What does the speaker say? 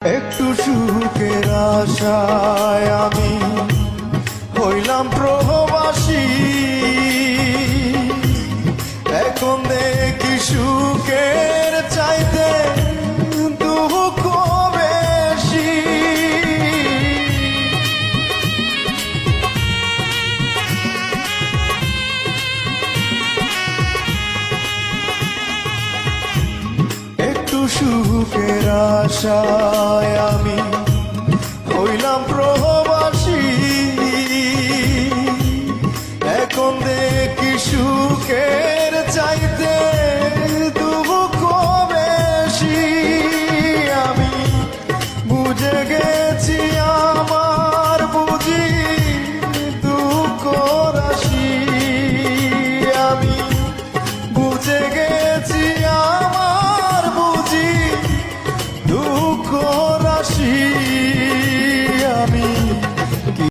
একটু সুখের আশায় আমি হইলাম প্রবাসী। এখন দেখি সুখের চাইতে দুঃখ বেশি। একটু সুখের আশায় আমি